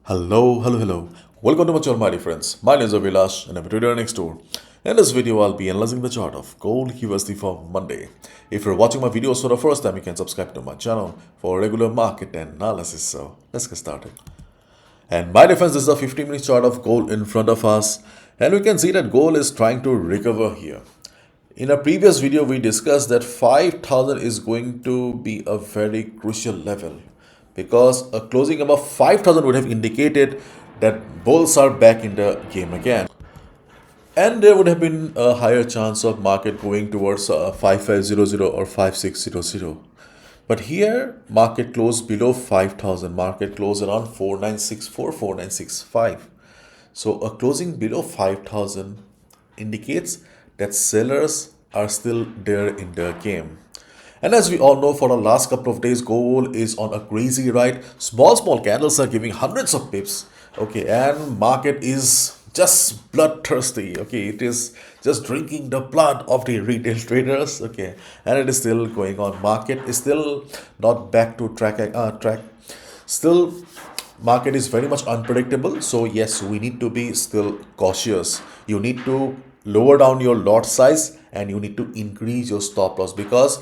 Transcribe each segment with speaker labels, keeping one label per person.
Speaker 1: Hello. Welcome to my channel, my dear friends. My name is ABHILASH and I'm a trader next door. In this video, I'll be analyzing the chart of gold USD for Monday. If you're watching my videos for the first time, you can subscribe to my channel for regular market analysis. So let's get started. And my dear friends, this is a 15-minute chart of gold in front of us. And we can see that gold is trying to recover here. In a previous video, we discussed that 5,000 is going to be a very crucial level because a closing above 5,000 would have indicated that bulls are back in the game again. And there would have been a higher chance of market going towards 5500 or 5600. But here, market closed below 5,000. Market closed around 4964, 4965. So a closing below 5,000 indicates that sellers are still there in the game. And as we all know, for the last couple of days, gold is on a crazy ride. Small candles are giving hundreds of pips. Okay, and market is just bloodthirsty. Okay, it is just drinking the blood of the retail traders. Okay, and it is still going on. Market is still not back to track. Still, market is very much unpredictable. So yes, we need to be still cautious. You need to lower down your lot size and you need to increase your stop loss because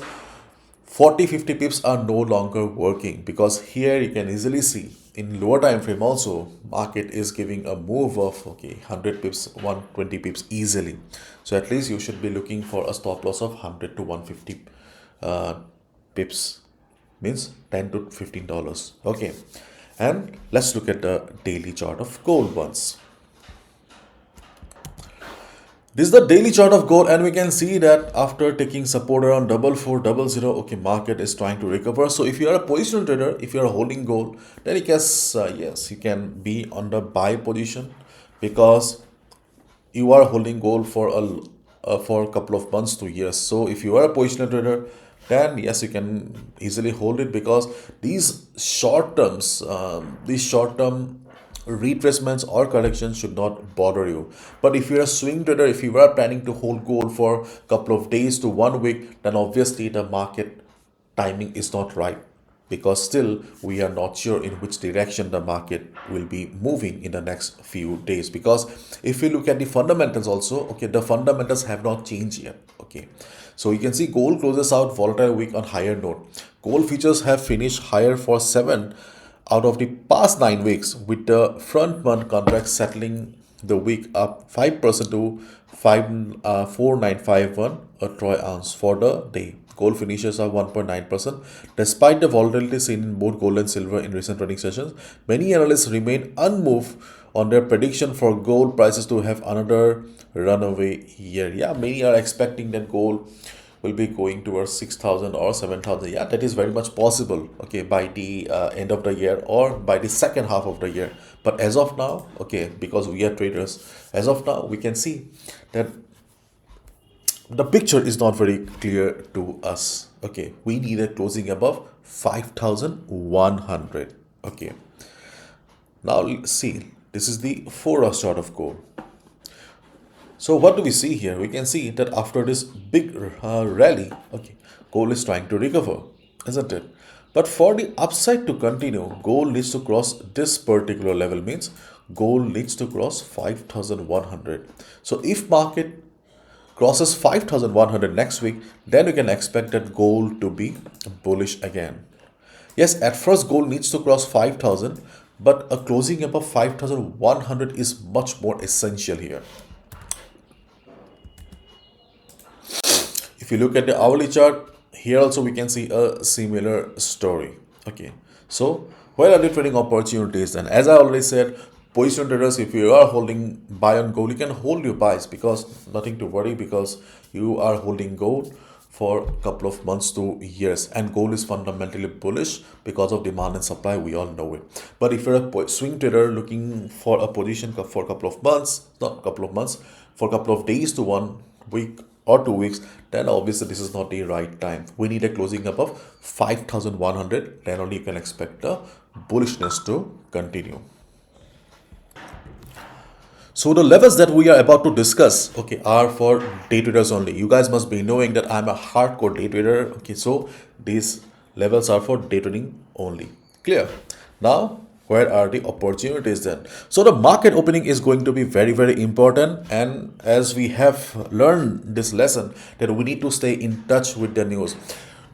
Speaker 1: 40-50 pips are no longer working, because here you can easily see in lower time frame also market is giving a move of 100 pips, 120 pips easily. So at least you should be looking for a stop loss of 100 to 150 pips, means 10 to $15. Okay, and let's look at the daily chart of gold once. This is the daily chart of gold, and we can see that after taking support around 4400, okay, market is trying to recover. So if you are a positional trader, if you are holding gold, then yes, you can be on the buy position because you are holding gold for a couple of months to years. So if you are a positional trader, then yes, you can easily hold it because these short term retracements or corrections should not bother you. But if you're a swing trader, if you are planning to hold gold for a couple of days to 1 week, then obviously the market timing is not right, because still we are not sure in which direction the market will be moving in the next few days. Because if you look at the fundamentals also, okay, the fundamentals have not changed yet. Okay, so you can see gold closes out volatile week on higher note. Gold futures have finished higher for 7 out of the past 9 weeks, with the front month contract settling the week up 5% to 4951 a troy ounce for the day. Gold finishes are 1.9%. Despite the volatility seen in both gold and silver in recent trading sessions, many analysts remain unmoved on their prediction for gold prices to have another runaway year. Yeah, many are expecting that gold will be going towards 6,000 or 7,000. Yeah, that is very much possible, okay, by the end of the year or by the second half of the year. But as of now, okay, because we are traders, as of now, we can see that the picture is not very clear to us. Okay, we need a closing above 5,100. Okay, now see, this is the 4-hour chart of gold. So what do we see here? We can see that after this big rally, okay, gold is trying to recover, isn't it? But for the upside to continue, gold needs to cross this particular level, means gold needs to cross 5,100. So if market crosses 5,100 next week, then we can expect that gold to be bullish again. Yes, at first gold needs to cross 5,000, but a closing above 5,100 is much more essential here. If you look at the hourly chart, here also we can see a similar story. Okay, so where are the trading opportunities? And as I already said, position traders, if you are holding buy on gold, you can hold your buys because nothing to worry, because you are holding gold for a couple of months to years, and gold is fundamentally bullish because of demand and supply. We all know it. But if you're a swing trader looking for a position for a couple of months, not a couple of months, for a couple of days to 1 week or 2 weeks, then obviously this is not the right time. We need a closing above 5,100, then only you can expect the bullishness to continue. So the levels that we are about to discuss, okay, are for day traders only. You guys must be knowing that I'm a hardcore day trader. Okay, so these levels are for day trading only. Clear? Now Where are the opportunities then? So the market opening is going to be very, very important. And as we have learned this lesson, that we need to stay in touch with the news.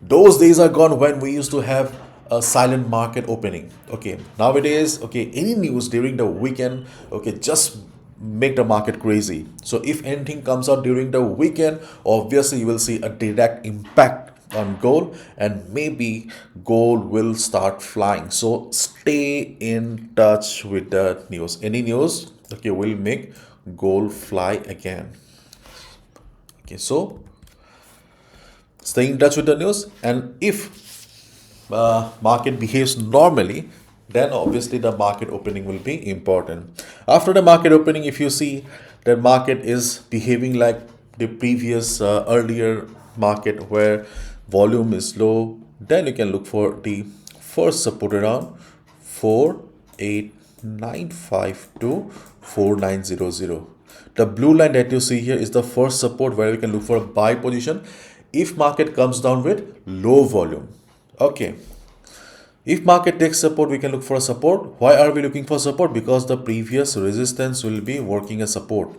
Speaker 1: Those days are gone when we used to have a silent market opening. Okay, nowadays, okay, any news during the weekend, okay, just make the market crazy. So if anything comes out during the weekend, obviously you will see a direct impact on gold, and maybe gold will start flying. So stay in touch with the news. Any news, okay, will make gold fly again. Okay, so stay in touch with the news, and if market behaves normally, then obviously the market opening will be important. After the market opening, if you see that market is behaving like the previous earlier market where volume is low, then you can look for the first support around 4895 to 4900. The blue line that you see here is the first support where we can look for a buy position if market comes down with low volume. Okay, if market takes support, we can look for a support. Why are we looking for support? Because the previous resistance will be working as support.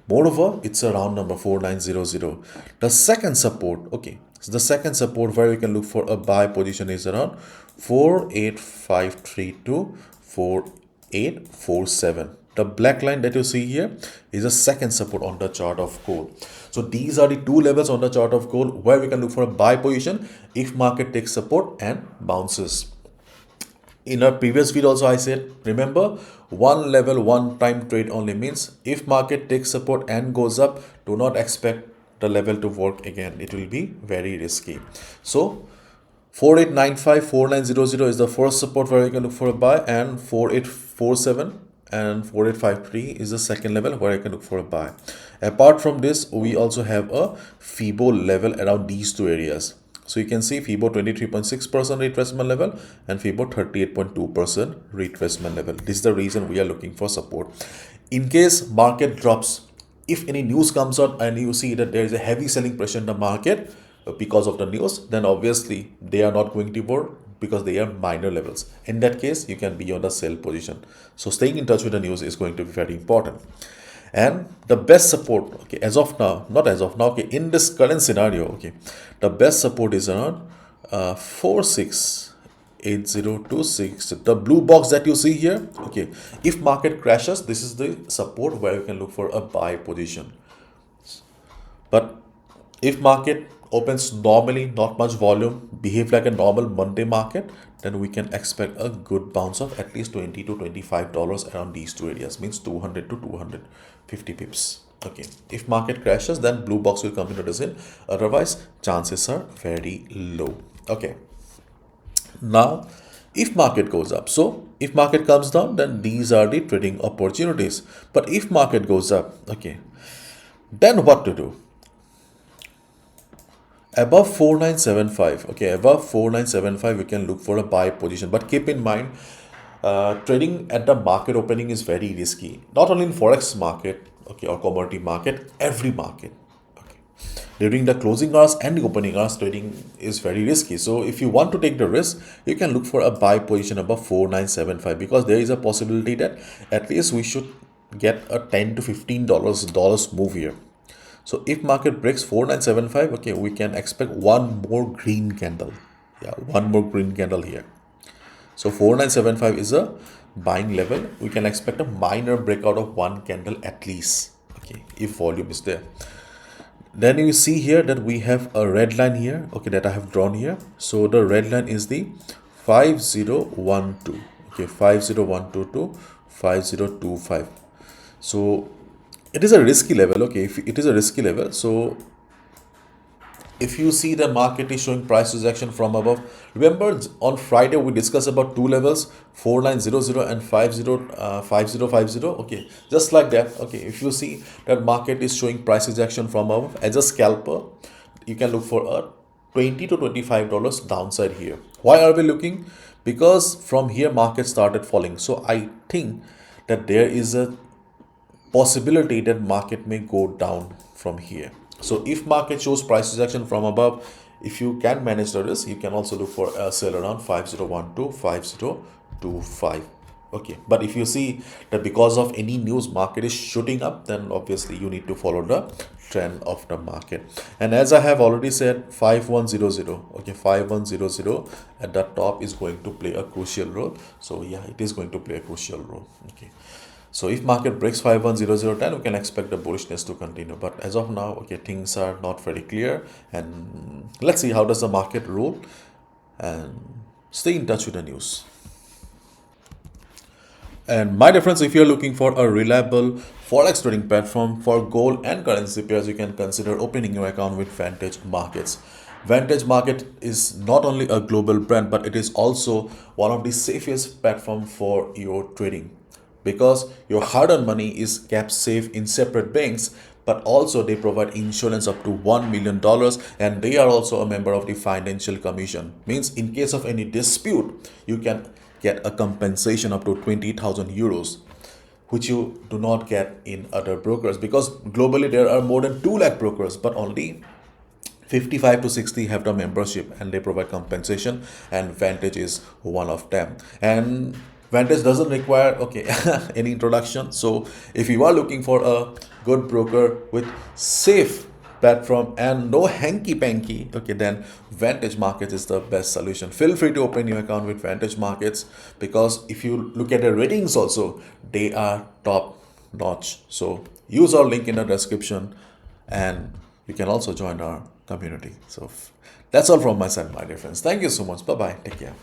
Speaker 1: Moreover, it's a round number 4900. The second support, okay, so the second support where we can look for a buy position is around 48532 to 4847. The black line that you see here is a second support on the chart of gold. So these are the two levels on the chart of gold where we can look for a buy position if market takes support and bounces. In our previous video also I said, remember, one level one time trade only means if market takes support and goes up, do not expect the level to work again. It will be very risky. So 4895 4900 is the first support where you can look for a buy, and 4847 and 4853 is the second level where you can look for a buy. Apart from this, we also have a FEB level around these two areas. So you can see FEB 23.6% retracement level and FEB 38.2% retracement level. This is the reason we are looking for support. In case market drops, if any news comes out and you see that there is a heavy selling pressure in the market because of the news, then obviously they are not going to work because they are minor levels. In that case, you can be on the sell position. So staying in touch with the news is going to be very important. And the best support, okay, as of now, not as of now, okay, in this current scenario, okay, the best support is around 468026. The blue box that you see here, okay, if market crashes, this is the support where you can look for a buy position. But if market opens normally, not much volume, behave like a normal Monday market, then we can expect a good bounce of at least $20 to $25 around these two areas, means 200 to 250 pips. Okay, if market crashes, then blue box will come into the scene. Otherwise, chances are very low. Okay, now if market goes up, so if market comes down, then these are the trading opportunities. But if market goes up, okay, then what to do? Above 4975, okay, above 4975 we can look for a buy position. But keep in mind, trading at the market opening is very risky. Not only in forex market, okay, or commodity market, every market. Okay, during the closing hours and the opening hours, trading is very risky. So if you want to take the risk, you can look for a buy position above 4975, because there is a possibility that at least we should get a $10 to $15 move here. So if market breaks 4975, okay, we can expect one more green candle. Yeah, one more green candle here. So 4975 is a buying level. We can expect a minor breakout of one candle at least, okay, if volume is there. Then you see here that we have a red line here, okay, that I have drawn here. So the red line is the 5012, okay, 5012 to 5025. So it is a risky level, okay, if it is a risky level. So if you see the market is showing price rejection from above, remember on Friday we discussed about two levels, 4900 and 5050, okay, just like that. Okay, if you see that market is showing price rejection from above, as a scalper you can look for a $20 to $25 downside here. Why are we looking? Because from here market started falling, so I think that there is a possibility that market may go down from here. So if market shows price rejection from above, if you can manage the risk, you can also look for a sell around 5012 5025. Okay, but if you see that because of any news market is shooting up, then obviously you need to follow the trend of the market. And as I have already said, 5100, okay, 5100 at the top is going to play a crucial role. So yeah, it is going to play a crucial role. Okay, so if market breaks 510010, we can expect the bullishness to continue. But as of now, okay, things are not very clear, and let's see how does the market rule, and stay in touch with the news. And my dear friends, if you're looking for a reliable forex trading platform for gold and currency pairs, you can consider opening your account with Vantage Markets. Vantage Market is not only a global brand, but it is also one of the safest platform for your trading, because your hard-earned money is kept safe in separate banks, but also they provide insurance up to $1 million, and they are also a member of the financial commission. Means in case of any dispute, you can get a compensation up to 20,000 euros, which you do not get in other brokers, because globally there are more than 2 lakh brokers, but only 55 to 60 have the membership and they provide compensation, and Vantage is one of them. And Vantage doesn't require, okay, any introduction. So if you are looking for a good broker with safe platform and no hanky panky, okay, then Vantage Markets is the best solution. Feel free to open your account with Vantage Markets, because if you look at the ratings also, they are top notch. So use our link in the description, and you can also join our community. So that's all from my side, my dear friends. Thank you so much. Bye bye. Take care.